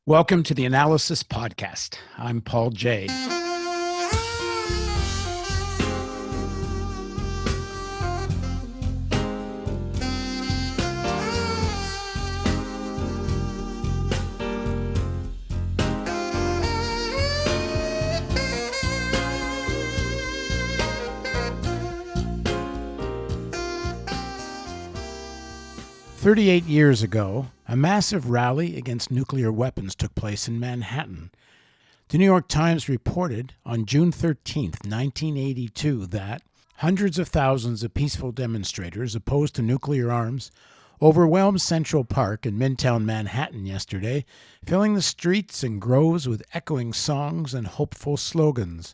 Welcome to the Analysis Podcast. I'm Paul J. "38 years ago, a massive rally against nuclear weapons took place in Manhattan. The New York Times reported on June 13, 1982, that hundreds of thousands of peaceful demonstrators opposed to nuclear arms overwhelmed Central Park in Midtown Manhattan yesterday, filling the streets and groves with echoing songs and hopeful slogans.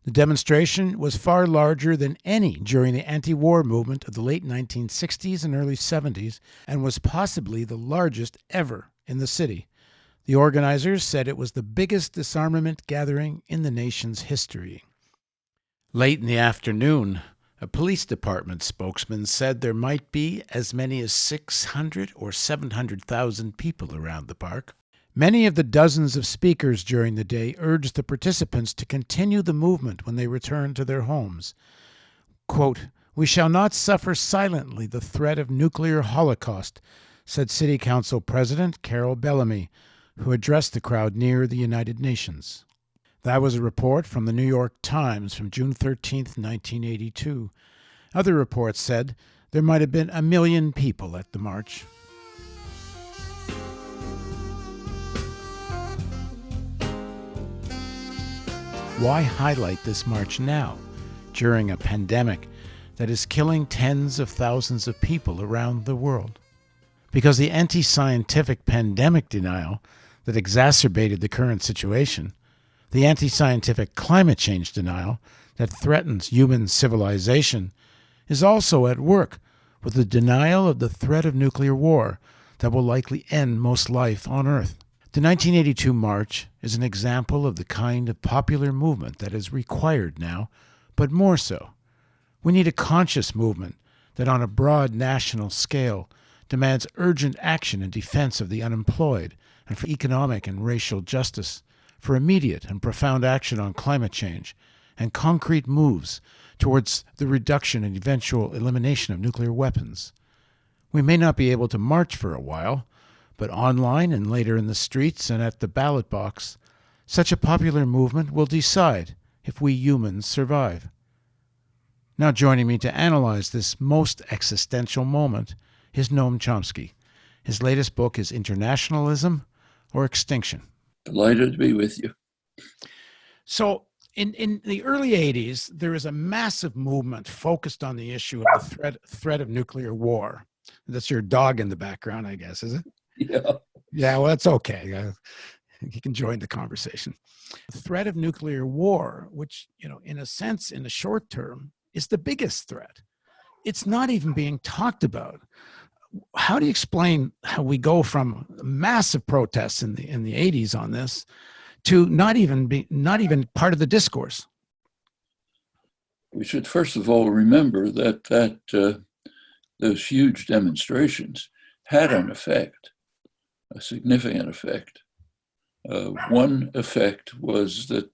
The demonstration was far larger than any during the anti-war movement of the late 1960s and early 70s, and was possibly the largest ever in the city. The organizers said it was the biggest disarmament gathering in the nation's history. Late in the afternoon, a police department spokesman said there might be as many as 600 or 700,000 people around the park. Many of the dozens of speakers during the day urged the participants to continue the movement when they returned to their homes. Quote, "We shall not suffer silently the threat of nuclear holocaust," said City Council President Carol Bellamy, who addressed the crowd near the United Nations. That was a report from the New York Times from June 13, 1982. Other reports said there might have been 1 million people at the march. Why highlight this march now, during a pandemic that is killing tens of thousands of people around the world? Because the anti-scientific pandemic denial that exacerbated the current situation, the anti-scientific climate change denial that threatens human civilization, is also at work with the denial of the threat of nuclear war that will likely end most life on Earth. The 1982 March is an example of the kind of popular movement that is required now, but more so. We need a conscious movement that on a broad national scale demands urgent action in defense of the unemployed and for economic and racial justice, for immediate and profound action on climate change, and concrete moves towards the reduction and eventual elimination of nuclear weapons. We may not be able to march for a while, but online and later in the streets and at the ballot box, such a popular movement will decide if we humans survive. Now joining me to analyze this most existential moment is Noam Chomsky. His latest book is Internationalism or Extinction. Delighted to be with you. So in the early 80s, there was a massive movement focused on the issue of the threat of nuclear war. That's your dog in the background, I guess, is it? Yeah. Yeah, well, that's okay. He can join the conversation. The threat of nuclear war, which, in a sense, in the short term, is the biggest threat. It's not even being talked about. How do you explain how we go from massive protests in the 80s on this to not even part of the discourse? We should first of all remember that those huge demonstrations had an effect, a significant effect. One effect was that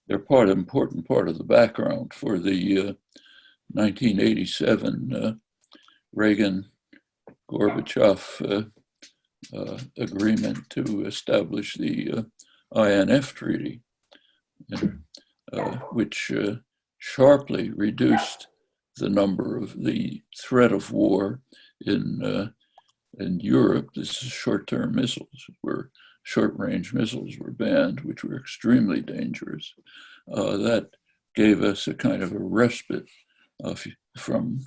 they're important part of the background for the 1987 Reagan-Gorbachev agreement to establish the INF Treaty, which sharply reduced the number of the threat of war in Europe. This is short-term missiles, where short-range missiles were banned, which were extremely dangerous. That gave us a kind of a respite from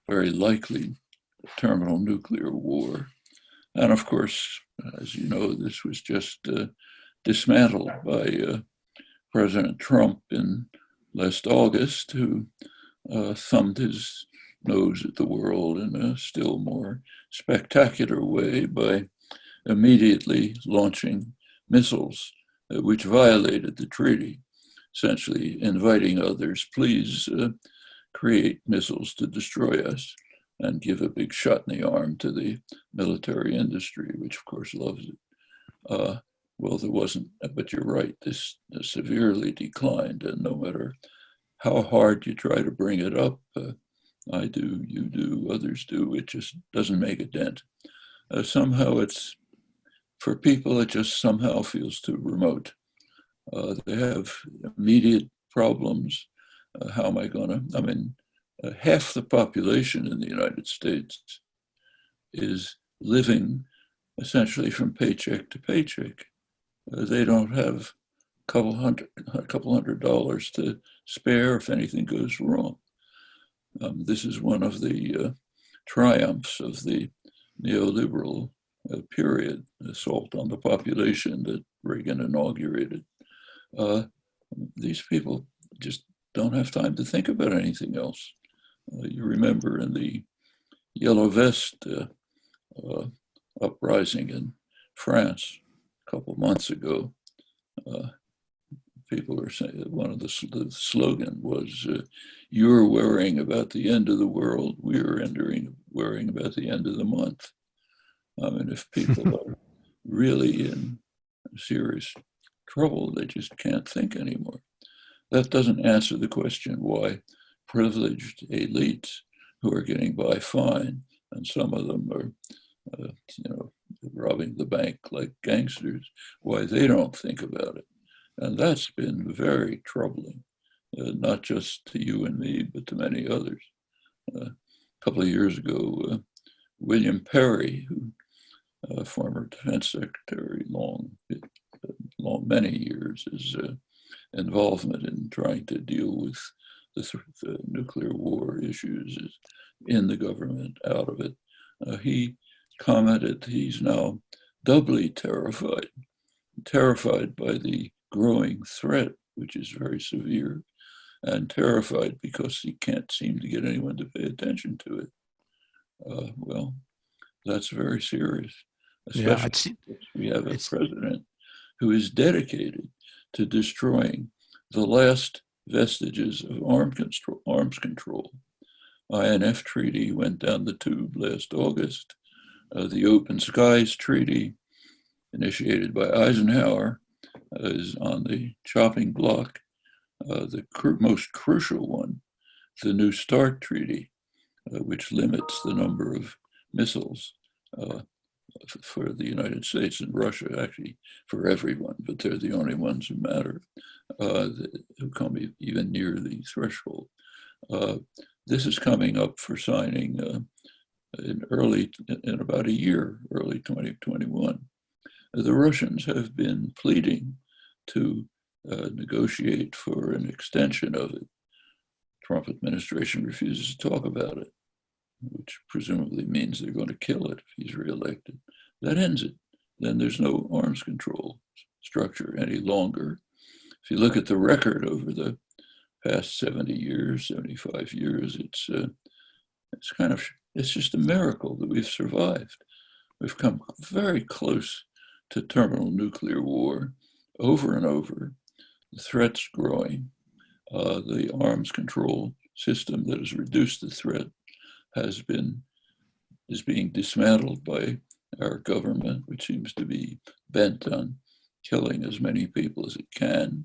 very likely terminal nuclear war. And of course, as you know, this was just dismantled by President Trump in last August, who thumbed his nose at the world in a still more spectacular way by immediately launching missiles which violated the treaty, essentially inviting others, please create missiles to destroy us, and give a big shot in the arm to the military industry, which of course loves it. Well, there wasn't, but you're right, this severely declined, and no matter how hard you try to bring it up, I do, you do, others do, it just doesn't make a dent. Somehow for people, it just somehow feels too remote. They have immediate problems. How am I going to, half the population in the United States is living essentially from paycheck to paycheck. They don't have a couple hundred dollars to spare if anything goes wrong. This is one of the triumphs of the neoliberal period, assault on the population that Reagan inaugurated. These people just don't have time to think about anything else. You remember in the Yellow Vest uprising in France a couple months ago, people were saying, one of the slogan was, you're worrying about the end of the world, we're worrying about the end of the month. If people are really in serious trouble, they just can't think anymore. That doesn't answer the question why privileged elites who are getting by fine, and some of them are, robbing the bank like gangsters, why they don't think about it. And that's been very troubling, not just to you and me, but to many others. A couple of years ago, William Perry, who former defense secretary, many years, his involvement in trying to deal with the nuclear war issues in the government, out of it. He commented he's now doubly terrified by the growing threat, which is very severe, and terrified because he can't seem to get anyone to pay attention to it. Well, that's very serious, especially if we have a president who is dedicated to destroying the last vestiges of arms control. INF Treaty went down the tube last August. The Open Skies Treaty, initiated by Eisenhower, is on the chopping block. The most crucial one, the New START Treaty, which limits the number of missiles for the United States and Russia, actually for everyone, but they're the only ones who matter, who come even near the threshold. This is coming up for signing in about a year, early 2021. The Russians have been pleading to negotiate for an extension of it. Trump administration refuses to talk about it, which presumably means they're going to kill it if he's reelected. That ends it. Then there's no arms control structure any longer. If you look at the record over the past 70 years, 75 years, it's just a miracle that we've survived. We've come very close to terminal nuclear war over and over. The threat's growing. The arms control system that has reduced the threat is being dismantled by our government, which seems to be bent on killing as many people as it can.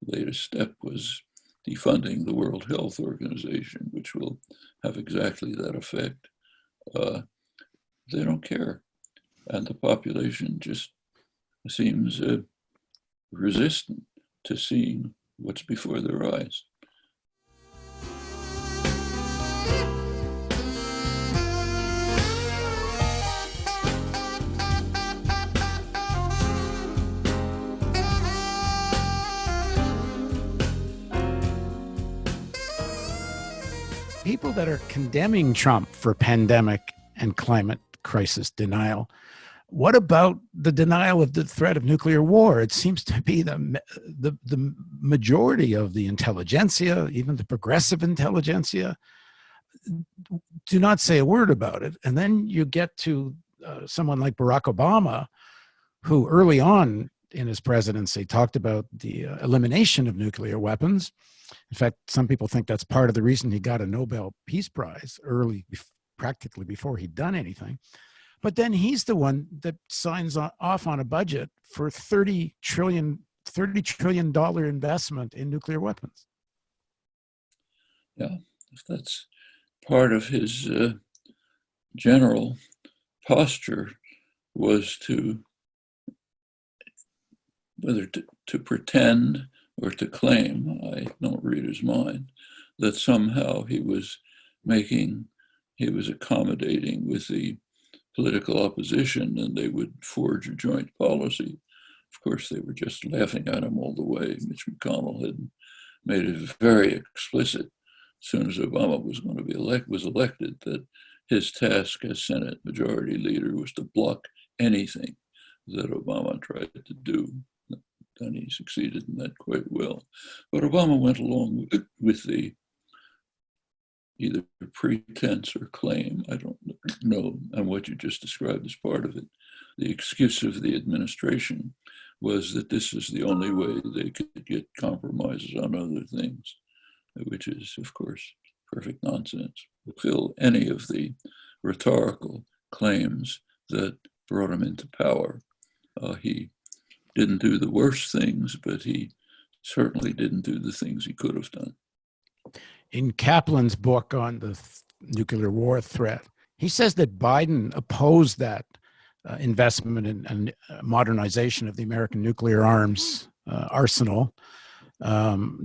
The latest step was defunding the World Health Organization, which will have exactly that effect. They don't care. And the population just seems resistant to seeing what's before their eyes. People that are condemning Trump for pandemic and climate crisis denial, what about the denial of the threat of nuclear war? It seems to be the majority of the intelligentsia, even the progressive intelligentsia, do not say a word about it. And then you get to someone like Barack Obama, who early on in his presidency talked about the elimination of nuclear weapons. In fact, some people think that's part of the reason he got a Nobel Peace Prize early, practically before he'd done anything. But then he's the one that signs off on a budget for $30 trillion investment in nuclear weapons. Yeah, if that's part of his general posture, was to whether to pretend or to claim, I don't read his mind, that somehow he was accommodating with the political opposition and they would forge a joint policy. Of course, they were just laughing at him all the way. Mitch McConnell had made it very explicit as soon as Obama was going to be elected that his task as Senate Majority Leader was to block anything that Obama tried to do. And he succeeded in that quite well. But Obama went along with the either pretense or claim, I don't know, and what you just described as part of it. The excuse of the administration was that this is the only way they could get compromises on other things, which is, of course, perfect nonsense. Fulfill any of the rhetorical claims that brought him into power. He didn't do the worst things, but he certainly didn't do the things he could have done. In Kaplan's book on the nuclear war threat, he says that Biden opposed that investment in modernization of the American nuclear arms arsenal,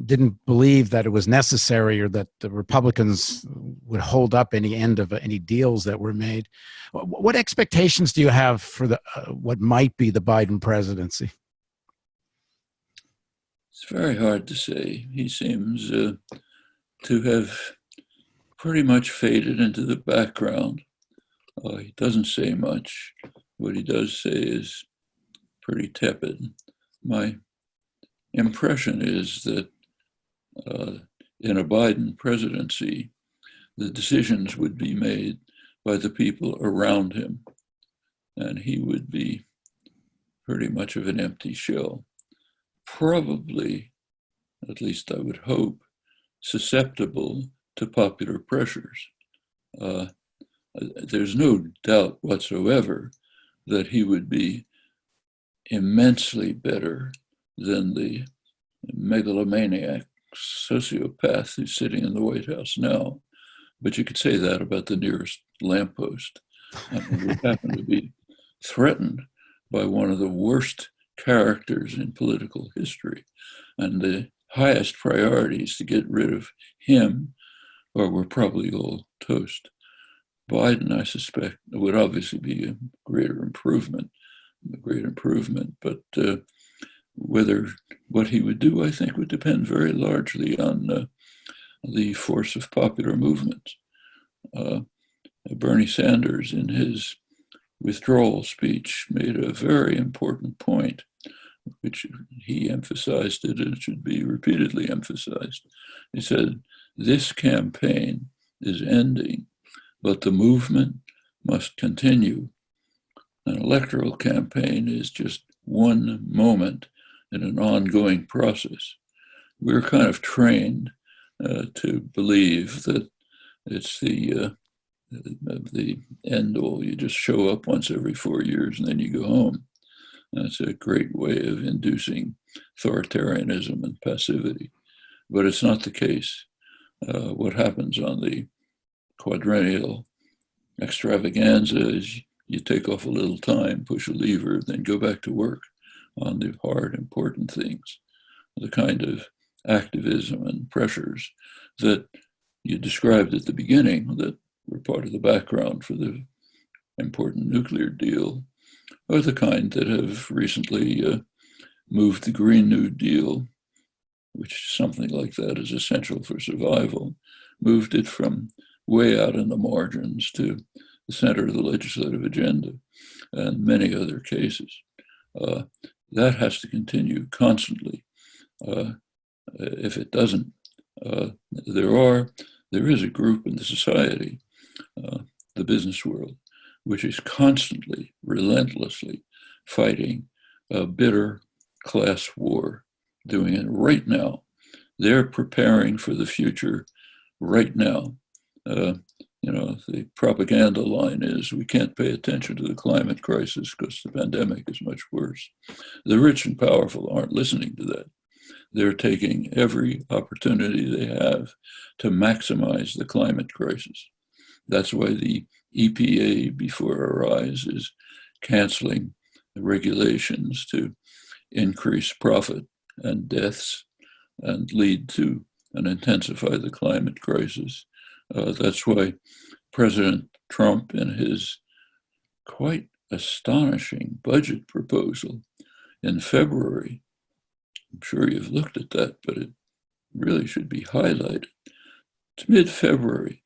didn't believe that it was necessary or that the Republicans would hold up any end of any deals that were made. What expectations do you have for the what might be the Biden presidency? It's very hard to say. He seems to have pretty much faded into the background. He doesn't say much. What he does say is pretty tepid. My impression is that in a Biden presidency, the decisions would be made by the people around him, and he would be pretty much of an empty shell. Probably, at least I would hope, susceptible to popular pressures. There's no doubt whatsoever that he would be immensely better than the megalomaniac sociopath who's sitting in the White House now. But you could say that about the nearest lamppost. We happen to be threatened by one of the worst characters in political history. And the highest priority is to get rid of him, or we're probably all toast. Biden, I suspect, would obviously be a great improvement, but whether what he would do, I think, would depend very largely on the force of popular movements. Bernie Sanders, in his withdrawal speech, made a very important point, which he emphasized it, and it should be repeatedly emphasized. He said, this campaign is ending, but the movement must continue. An electoral campaign is just one moment in an ongoing process. We're kind of trained to believe that it's the end all. You just show up once every 4 years and then you go home. That's a great way of inducing authoritarianism and passivity. But it's not the case. What happens on the quadrennial extravaganza is you take off a little time, push a lever, then go back to work on the hard, important things, the kind of activism and pressures that you described at the beginning that were part of the background for the important nuclear deal, are the kind that have recently moved the Green New Deal, which something like that is essential for survival, moved it from way out in the margins to the center of the legislative agenda, and many other cases. That has to continue constantly. If it doesn't, there is a group in the society, the business world, which is constantly, relentlessly fighting a bitter class war, doing it right now. They're preparing for the future right now. The propaganda line is we can't pay attention to the climate crisis because the pandemic is much worse. The rich and powerful aren't listening to that. They're taking every opportunity they have to maximize the climate crisis. That's why the EPA, before our eyes, is canceling regulations to increase profit and deaths and lead to and intensify the climate crisis. That's why President Trump, in his quite astonishing budget proposal in February, I'm sure you've looked at that, but it really should be highlighted. It's mid-February.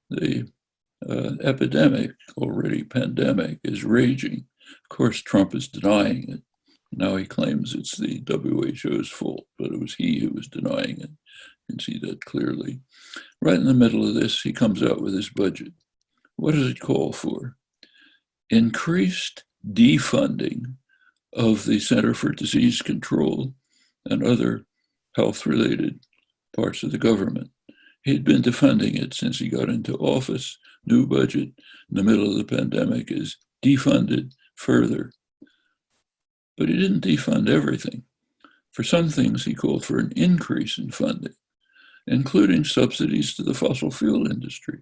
The epidemic, already pandemic, is raging. Of course, Trump is denying it. Now he claims it's the WHO's fault, but it was he who was denying it. You can see that clearly. Right in the middle of this, he comes out with his budget. What does it call for? Increased defunding of the Center for Disease Control and other health-related parts of the government. He'd been defunding it since he got into office. New budget in the middle of the pandemic is defunded further. But he didn't defund everything. For some things, he called for an increase in funding, including subsidies to the fossil fuel industry.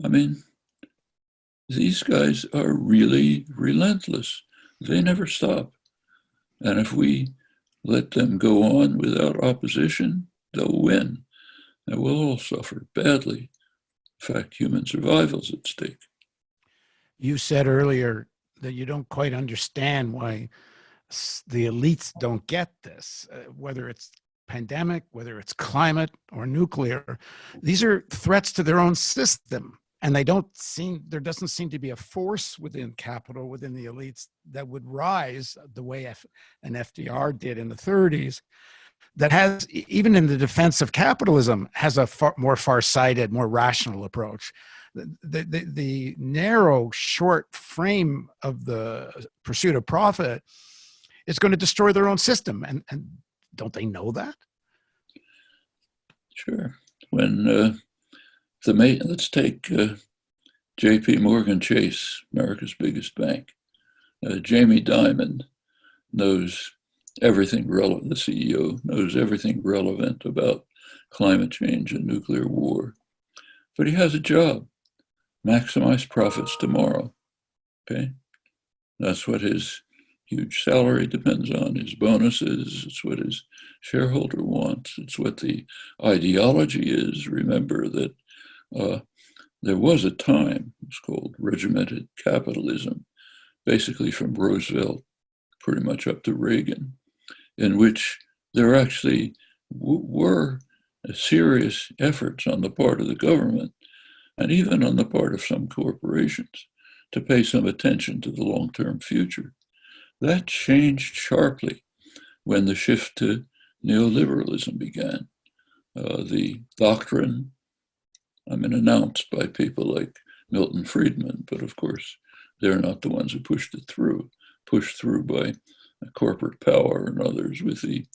I mean, these guys are really relentless. They never stop. And if we let them go on without opposition, they'll win. And we'll all suffer badly. In fact, human survival is at stake. You said earlier that you don't quite understand why the elites don't get this, whether it's pandemic, whether it's climate or nuclear. These are threats to their own system. And there doesn't seem to be a force within capital, within the elites, that would rise the way an FDR did in the 30s, that has, even in the defense of capitalism, has a more far-sighted, more rational approach. The narrow, short frame of the pursuit of profit is going to destroy their own system. And don't they know that? Sure. When let's take J.P. Morgan Chase, America's biggest bank. Jamie Dimon knows everything relevant. The CEO knows everything relevant about climate change and nuclear war. But he has a job: maximize profits tomorrow. Okay, that's what his huge salary depends on. His bonuses. It's what his shareholder wants. It's what the ideology is. Remember that there was a time, it's called regimented capitalism, basically from Roosevelt pretty much up to Reagan, in which there actually were serious efforts on the part of the government and even on the part of some corporations to pay some attention to the long-term future. That changed sharply when the shift to neoliberalism began. The doctrine, announced by people like Milton Friedman, but of course, they're not the ones who pushed through by corporate power and others with the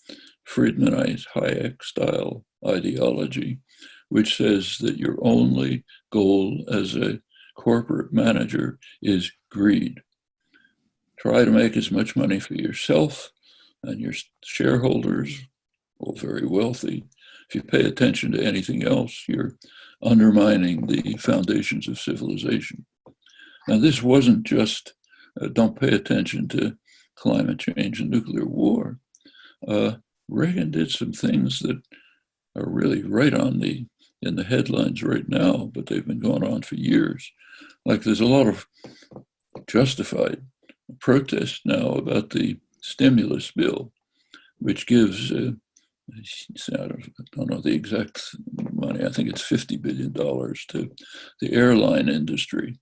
Friedmanite Hayek style ideology, which says that your only goal as a corporate manager is greed. Try to make as much money for yourself and your shareholders, all very wealthy. If you pay attention to anything else, you're undermining the foundations of civilization. Now, this wasn't just don't pay attention to climate change and nuclear war. Reagan did some things that are really right in the headlines right now, but they've been going on for years. Like there's a lot of justified protest now about the stimulus bill, which gives I don't know the exact money. I think it's $50 billion to the airline industry,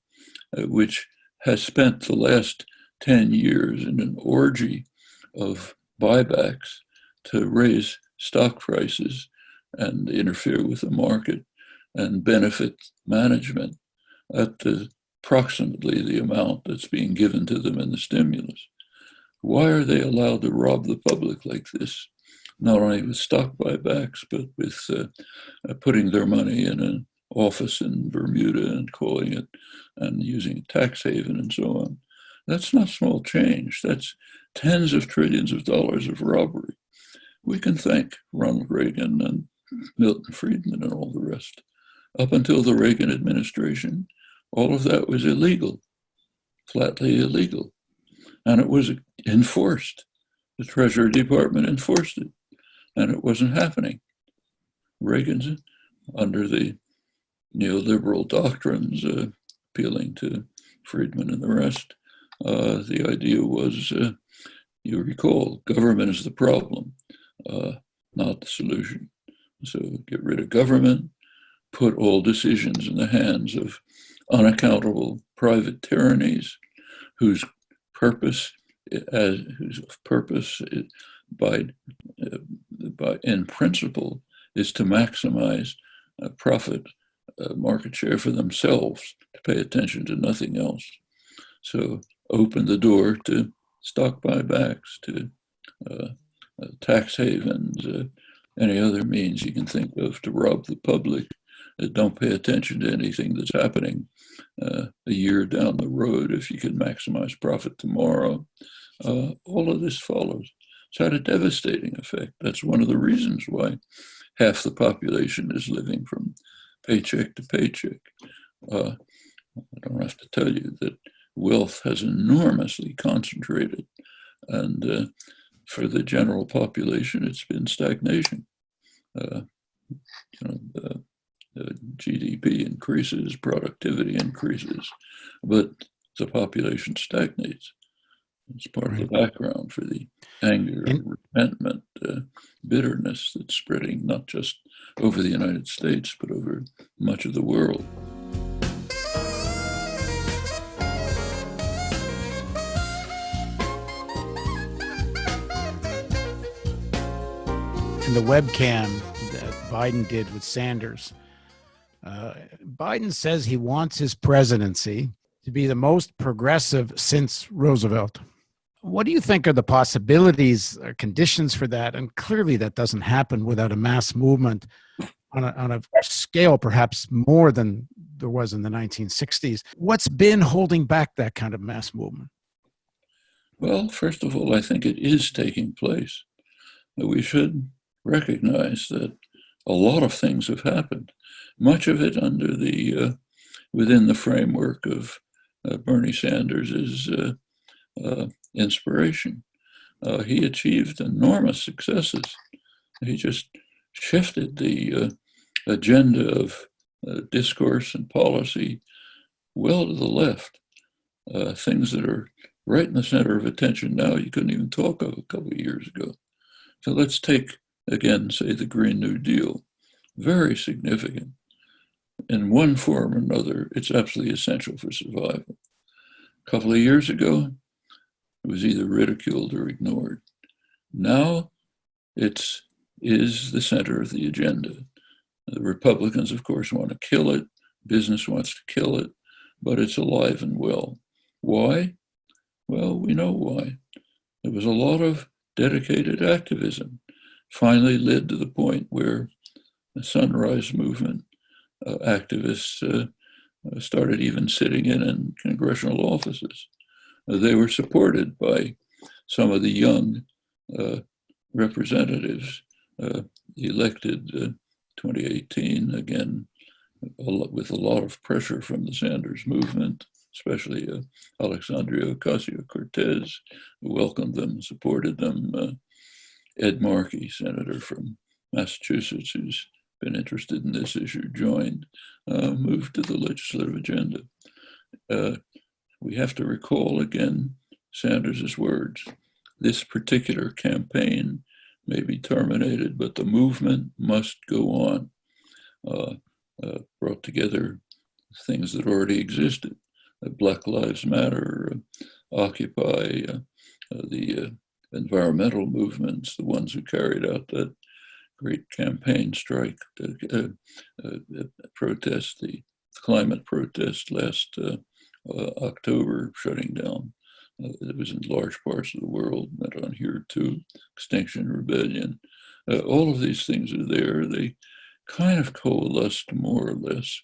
which has spent the last 10 years in an orgy of buybacks to raise stock prices and interfere with the market and benefit management at approximately the amount that's being given to them in the stimulus. Why are they allowed to rob the public like this? Not only with stock buybacks, but with putting their money in an office in Bermuda and calling it and using a tax haven and so on. That's not small change. That's tens of trillions of dollars of robbery. We can thank Ronald Reagan and Milton Friedman and all the rest. Up until the Reagan administration, all of that was illegal, flatly illegal. And it was enforced. The Treasury Department enforced it, and it wasn't happening. Reagan's, under the neoliberal doctrines appealing to Friedman and the rest, the idea was, you recall, government is the problem, not the solution. So get rid of government, put all decisions in the hands of unaccountable private tyrannies whose purpose by in principle is to maximize profit market share for themselves, to pay attention to nothing else. So open the door to stock buybacks, to tax havens, any other means you can think of to rob the public. Don't pay attention to anything that's happening a year down the road if you can maximize profit tomorrow. All of this follows. It's had a devastating effect. That's one of the reasons why half the population is living from paycheck to paycheck. I don't have to tell you that wealth has enormously concentrated, and for the general population, it's been stagnation. GDP increases, productivity increases, but the population stagnates. It's part of the background for the anger, resentment, bitterness that's spreading not just over the United States, but over much of the world. In the webcam that Biden did with Sanders, Biden says he wants his presidency to be the most progressive since Roosevelt. What do you think are the possibilities or conditions for that? And clearly that doesn't happen without a mass movement on a scale perhaps more than there was in the 1960s. What's been holding back that kind of mass movement? Well, first of all, I think it is taking place. We should recognize that a lot of things have happened, much of it under the within the framework of Bernie Sanders' inspiration. He achieved enormous successes. He just shifted the agenda of discourse and policy well to the left. Things that are right in the center of attention now you couldn't even talk of a couple of years ago. So let's take, again, say the Green New Deal. Very significant. In one form or another, it's absolutely essential for survival. A couple of years ago, it was either ridiculed or ignored. Now, it is the center of the agenda. The Republicans, of course, want to kill it. Business wants to kill it, but it's alive and well. Why? Well, we know why. There was a lot of dedicated activism, finally led to the point where the Sunrise Movement activists started even sitting in congressional offices. They were supported by some of the young representatives elected 2018, again, with a lot of pressure from the Sanders movement, especially Alexandria Ocasio-Cortez, who welcomed them, supported them. Ed Markey, senator from Massachusetts, who's been interested in this issue, joined, moved to the legislative agenda. We have to recall again Sanders' words. This particular campaign may be terminated, but the movement must go on. Brought together things that already existed. Black Lives Matter, Occupy, the environmental movements, the ones who carried out that great campaign strike, protest, the climate protest last October, shutting down. It was in large parts of the world, not on here too, Extinction Rebellion. All of these things are there. They kind of coalesced more or less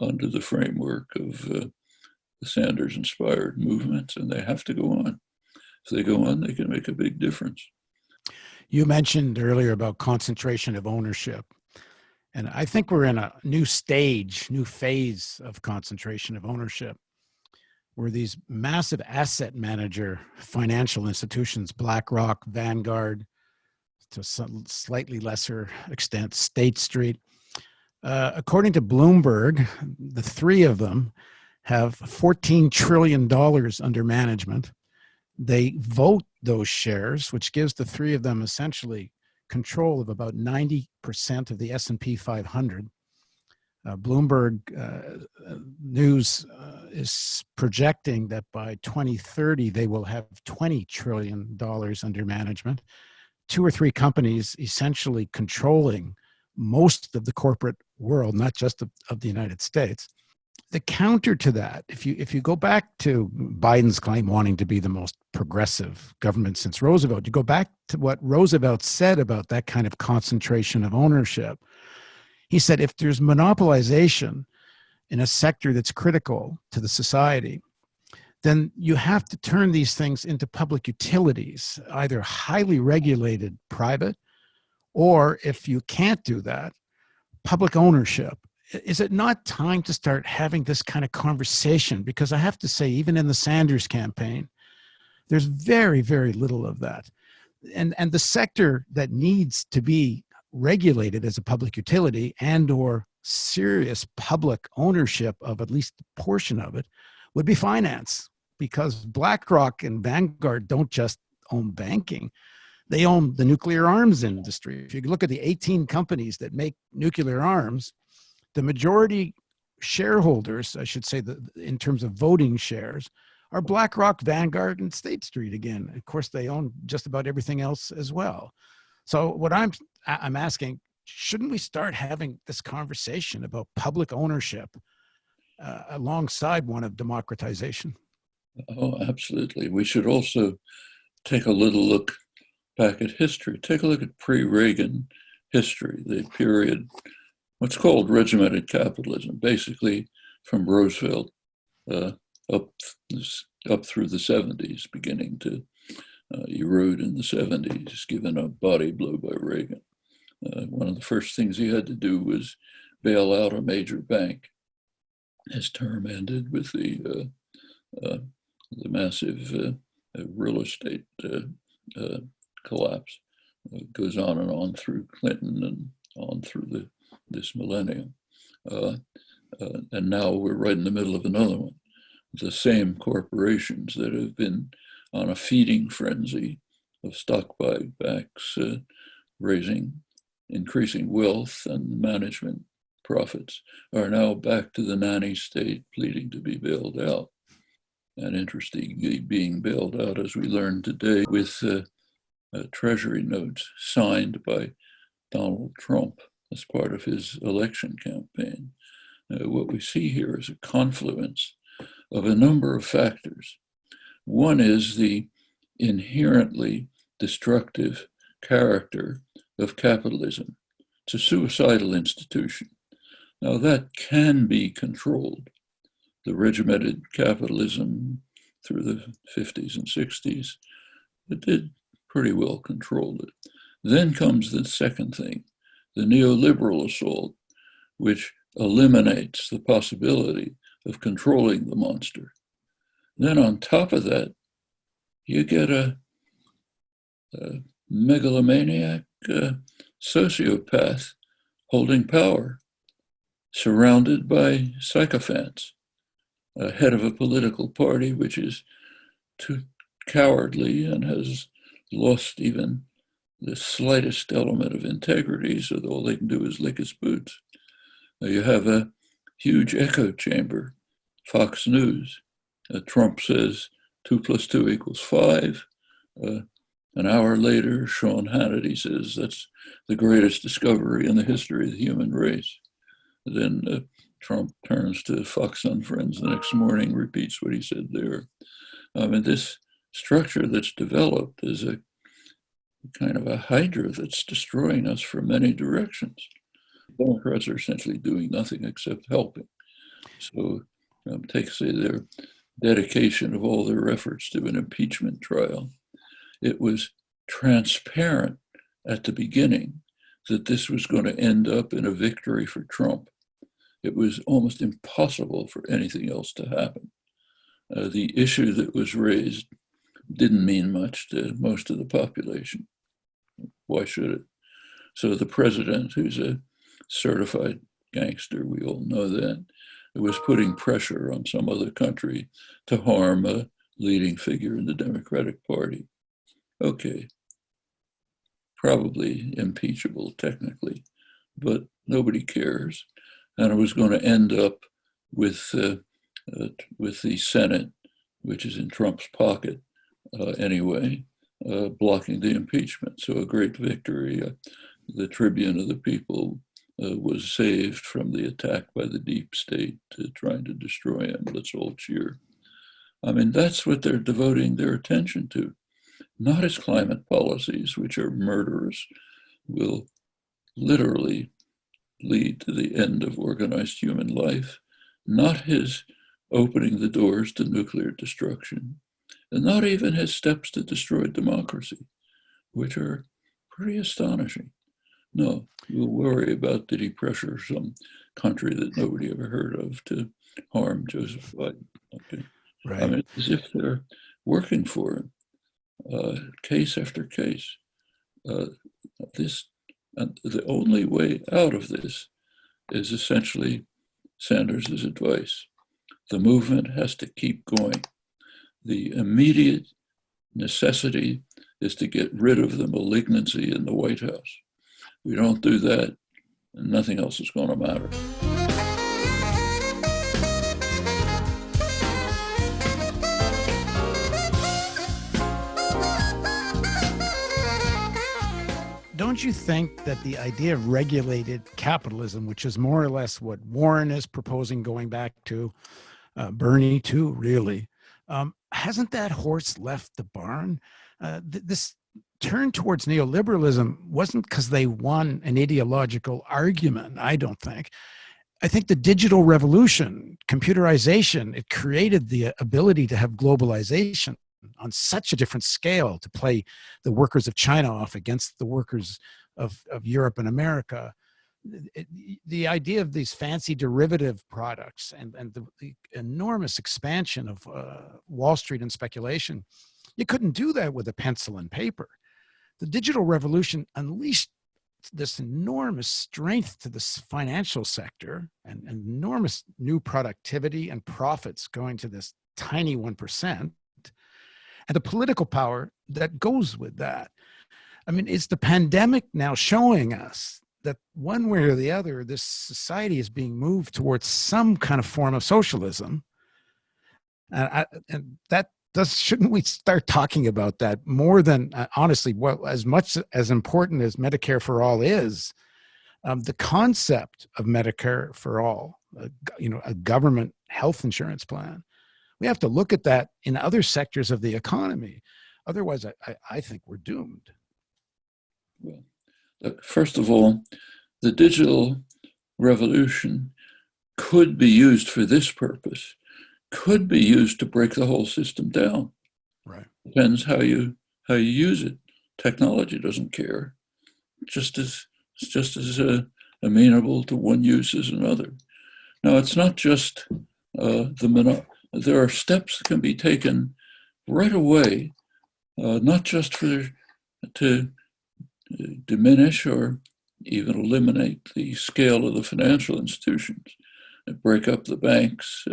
under the framework of the Sanders-inspired movements, and they have to go on. If they go on, they can make a big difference. You mentioned earlier about concentration of ownership. And I think we're in a new stage, new phase of concentration of ownership, where these massive asset manager financial institutions, BlackRock, Vanguard, to some slightly lesser extent, State Street, according to Bloomberg, the three of them have $14 trillion under management. They vote those shares, which gives the three of them essentially control of about 90% of the S&P 500. Bloomberg News is projecting that by 2030, they will have $20 trillion under management. Two or three companies essentially controlling most of the corporate world, not just of the United States. The counter to that, if you go back to Biden's claim wanting to be the most progressive government since Roosevelt, you go back to what Roosevelt said about that kind of concentration of ownership. He said, if there's monopolization in a sector that's critical to the society, then you have to turn these things into public utilities, either highly regulated private, or if you can't do that, public ownership. Is it not time to start having this kind of conversation? Because I have to say, even in the Sanders campaign, there's very, very little of that. And the sector that needs to be regulated as a public utility and or serious public ownership of at least a portion of it would be finance, because BlackRock and Vanguard don't just own banking. They own the nuclear arms industry. If you look at the 18 companies that make nuclear arms, the majority shareholders, I should say, in terms of voting shares, are BlackRock, Vanguard, and State Street again. Of course, they own just about everything else as well. So what I'm asking, shouldn't we start having this conversation about public ownership alongside one of democratization? Oh, absolutely. We should also take a little look back at history. Take a look at pre-Reagan history, the period, what's called regimented capitalism, basically from Roosevelt up through the 70s, beginning to erode in the 70s, given a body blow by Reagan. One of the first things he had to do was bail out a major bank. His term ended with the massive real estate collapse. It goes on and on through Clinton and on through this millennium. And now we're right in the middle of another one. The same corporations that have been on a feeding frenzy of stock buybacks, increasing wealth and management profits, are now back to the nanny state, pleading to be bailed out. And interestingly, being bailed out, as we learned today, with treasury notes signed by Donald Trump as part of his election campaign. What we see here is a confluence of a number of factors. One is the inherently destructive character of capitalism. It's a suicidal institution. Now that can be controlled. The regimented capitalism through the 50s and 60s, it did pretty well control it. Then comes the second thing, the neoliberal assault, which eliminates the possibility of controlling the monster. Then on top of that, you get a megalomaniac sociopath holding power, surrounded by sycophants, head of a political party which is too cowardly and has lost even the slightest element of integrity, so that all they can do is lick his boots. You have a huge echo chamber, Fox News. Trump says 2 + 2 = 5. An hour later, Sean Hannity says that's the greatest discovery in the history of the human race. Then Trump turns to Fox and Friends the next morning, repeats what he said there. I mean, this structure that's developed is a kind of a hydra that's destroying us from many directions. Democrats are essentially doing nothing except helping. So take, say, their dedication of all their efforts to an impeachment trial. It was transparent at the beginning that this was going to end up in a victory for Trump. It was almost impossible for anything else to happen. The issue that was raised didn't mean much to most of the population. Why should it? So the president, who's a certified gangster, we all know that, was putting pressure on some other country to harm a leading figure in the Democratic Party. Okay, probably impeachable technically, but nobody cares. And it was going to end up with the Senate, which is in Trump's pocket anyway, blocking the impeachment. So a great victory. The Tribune of the People was saved from the attack by the deep state trying to destroy him. Let's all cheer. I mean, that's what they're devoting their attention to, not his climate policies, which are murderous, will literally lead to the end of organized human life, not his opening the doors to nuclear destruction, and not even his steps to destroy democracy, which are pretty astonishing. No, we'll worry about did he pressure some country that nobody ever heard of to harm Joseph Biden. Okay. Right. I mean, as if they're working for him, case after case. The only way out of this is essentially Sanders' advice. The movement has to keep going. The immediate necessity is to get rid of the malignancy in the White House. We don't do that, and nothing else is going to matter. Don't you think that the idea of regulated capitalism, which is more or less what Warren is proposing going back to, Bernie too, really, hasn't that horse left the barn? This turn towards neoliberalism wasn't because they won an ideological argument, I don't think. I think the digital revolution, computerization, it created the ability to have globalization on such a different scale to play the workers of China off against the workers of Europe and America. The idea of these fancy derivative products and the enormous expansion of Wall Street and speculation, you couldn't do that with a pencil and paper. The digital revolution unleashed this enormous strength to this financial sector and enormous new productivity and profits going to this tiny 1%. And the political power that goes with that. I mean, is the pandemic now showing us that one way or the other, this society is being moved towards some kind of form of socialism? And that shouldn't we start talking about that more than, honestly, well, as much as important as Medicare for all is, the concept of Medicare for all, a government health insurance plan, we have to look at that in other sectors of the economy. Otherwise, I think we're doomed. Well, first of all, the digital revolution could be used for this purpose, could be used to break the whole system down. Right. Depends how you use it. Technology doesn't care. It's just as amenable to one use as another. Now, it's not just there are steps that can be taken right away, not just to diminish or even eliminate the scale of the financial institutions, break up the banks,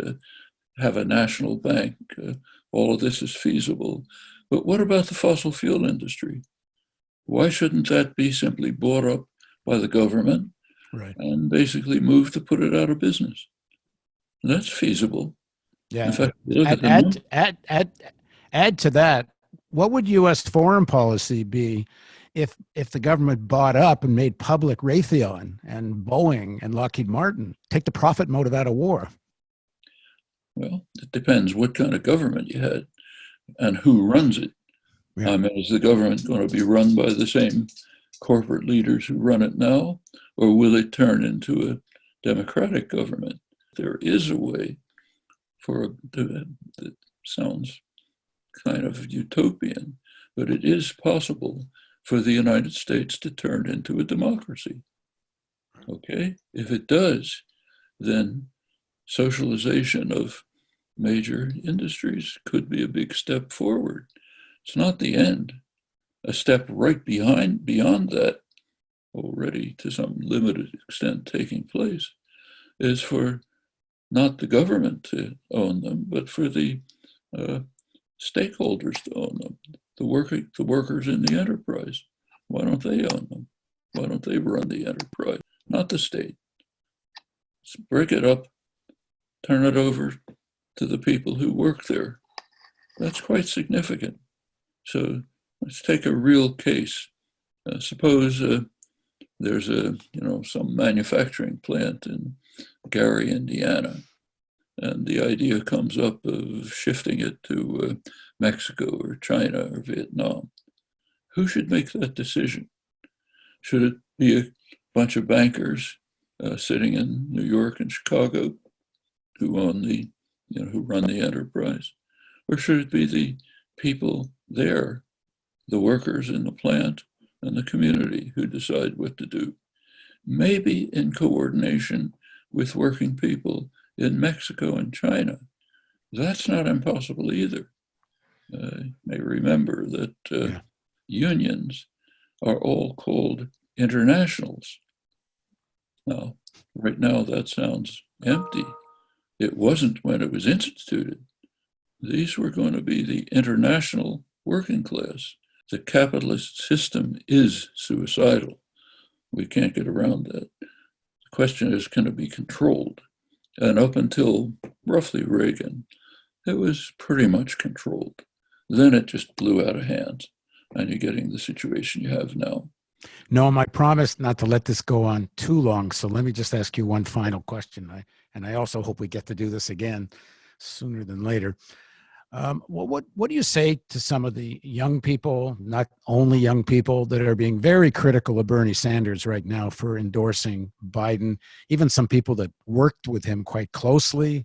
have a national bank. All of this is feasible. But what about the fossil fuel industry? Why shouldn't that be simply bought up by the government, right, and basically moved to put it out of business? And that's feasible. Yeah. In fact, add to that, what would U.S. foreign policy be if the government bought up and made public Raytheon and Boeing and Lockheed Martin? Take the profit motive out of war. Well, it depends what kind of government you had and who runs it. Yeah. I mean, is the government going to be run by the same corporate leaders who run it now, or will it turn into a democratic government? There is a way that sounds kind of utopian, but it is possible for the United States to turn into a democracy. Okay? If it does, then socialization of major industries could be a big step forward. It's not the end. A step right beyond that, already to some limited extent taking place, is for not the government to own them, but for the stakeholders to own them, the workers in the enterprise. Why don't they own them? Why don't they run the enterprise? Not the state. Let's break it up, turn it over to the people who work there. That's quite significant. So let's take a real case. Suppose there's some manufacturing plant in Gary, Indiana, and the idea comes up of shifting it to Mexico or China or Vietnam. Who should make that decision? Should it be a bunch of bankers sitting in New York and Chicago who own who run the enterprise? Or should it be the people there, the workers in the plant and the community who decide what to do? Maybe in coordination with working people in Mexico and China. That's not impossible either. You may remember that unions are all called internationals. Now, right now that sounds empty. It wasn't when it was instituted. These were going to be the international working class. The capitalist system is suicidal. We can't get around that. The question is, can it be controlled? And up until roughly Reagan, it was pretty much controlled. Then it just blew out of hand, and you're getting the situation you have now. Noam, I promised not to let this go on too long, so let me just ask you one final question. I also hope we get to do this again sooner than later. What do you say to some of the young people, not only young people, that are being very critical of Bernie Sanders right now for endorsing Biden? Even some people that worked with him quite closely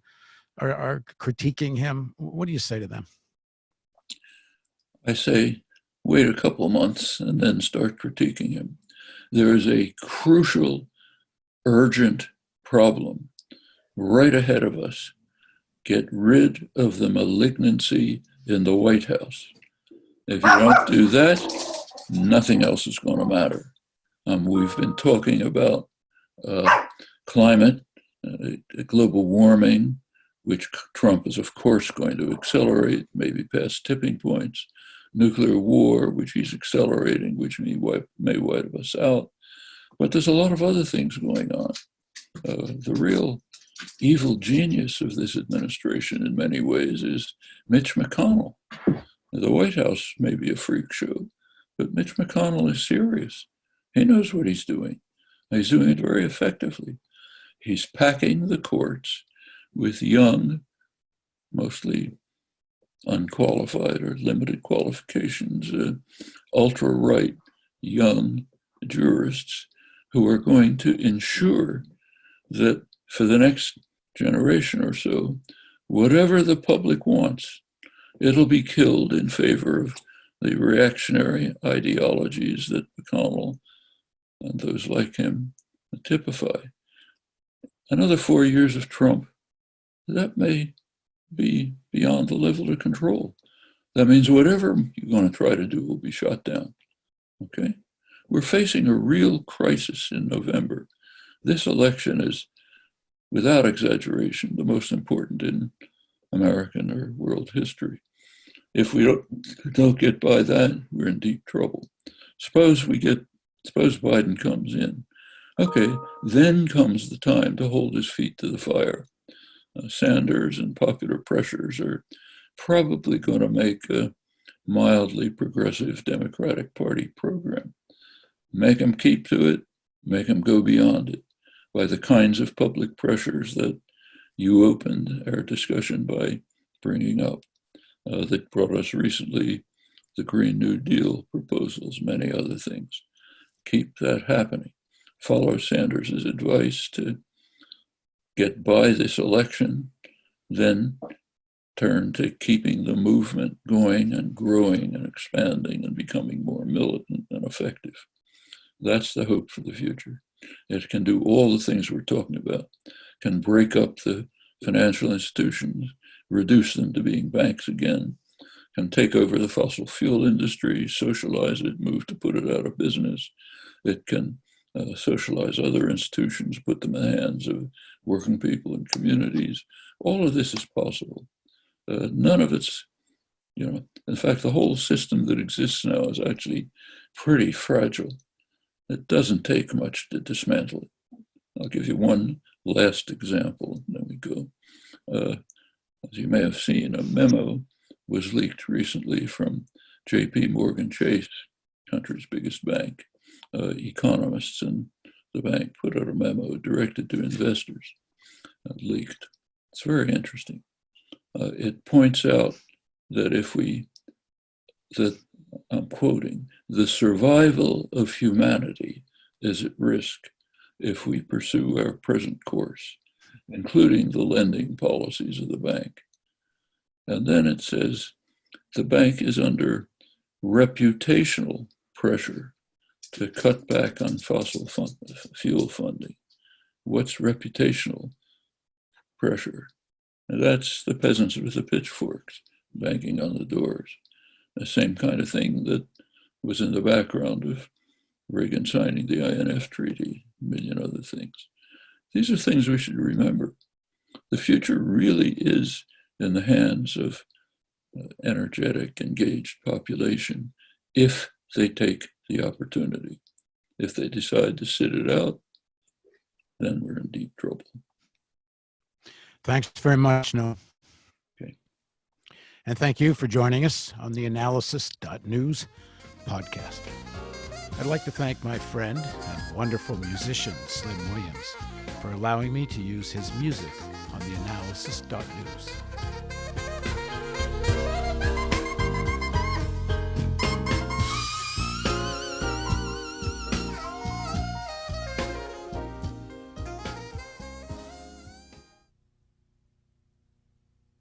are critiquing him. What do you say to them? I say, wait a couple of months and then start critiquing him. There is a crucial, urgent problem right ahead of us. Get rid of the malignancy in the White House. If you don't do that, nothing else is going to matter. We've been talking about climate, global warming, which Trump is, of course, going to accelerate, maybe past tipping points, nuclear war, which he's accelerating, which may wipe us out. But there's a lot of other things going on. The real evil genius of this administration in many ways is Mitch McConnell. The White House may be a freak show, but Mitch McConnell is serious. He knows what he's doing. He's doing it very effectively. He's packing the courts with young, mostly unqualified or limited qualifications, ultra-right young jurists who are going to ensure that for the next generation or so, whatever the public wants, it'll be killed in favor of the reactionary ideologies that McConnell and those like him typify. Another 4 years of Trump, that may be beyond the level of control. That means whatever you're going to try to do will be shot down. Okay? We're facing a real crisis in November. This election is, without exaggeration, the most important in American or world history. If we don't get by that, we're in deep trouble. Suppose Biden comes in. Okay, then comes the time to hold his feet to the fire. Sanders and popular pressures are probably going to make a mildly progressive Democratic Party program. Make them keep to it, make them go beyond it by the kinds of public pressures that you opened our discussion by bringing up, that brought us recently the Green New Deal proposals, many other things. keep that happening. Follow Sanders' advice to get by this election, then turn to keeping the movement going and growing and expanding and becoming more militant and effective. That's the hope for the future. It can do all the things we're talking about, can break up the financial institutions, reduce them to being banks again, can take over the fossil fuel industry, socialize it, move to put it out of business. It can socialize other institutions, put them in the hands of working people and communities. All of this is possible. None of it's, in fact, the whole system that exists now is actually pretty fragile. It doesn't take much to dismantle it. I'll give you one last example, and then we go. As you may have seen, a memo was leaked recently from J.P. Morgan Chase, country's biggest bank. Economists in the bank put out a memo directed to investors, leaked. It's very interesting. It points out that I'm quoting, the survival of humanity is at risk if we pursue our present course, including the lending policies of the bank. And then it says, the bank is under reputational pressure to cut back on fossil fuel funding. What's reputational pressure? And that's the peasants with the pitchforks banging on the doors. The same kind of thing that was in the background of Reagan signing the INF Treaty, a million other things. These are things we should remember. The future really is in the hands of energetic, engaged population if they take the opportunity. If they decide to sit it out, then we're in deep trouble. Thanks very much, Noam. Okay. And thank you for joining us on the theAnalysis.news podcast. I'd like to thank my friend and wonderful musician, Slim Williams, for allowing me to use his music on the theAnalysis.news.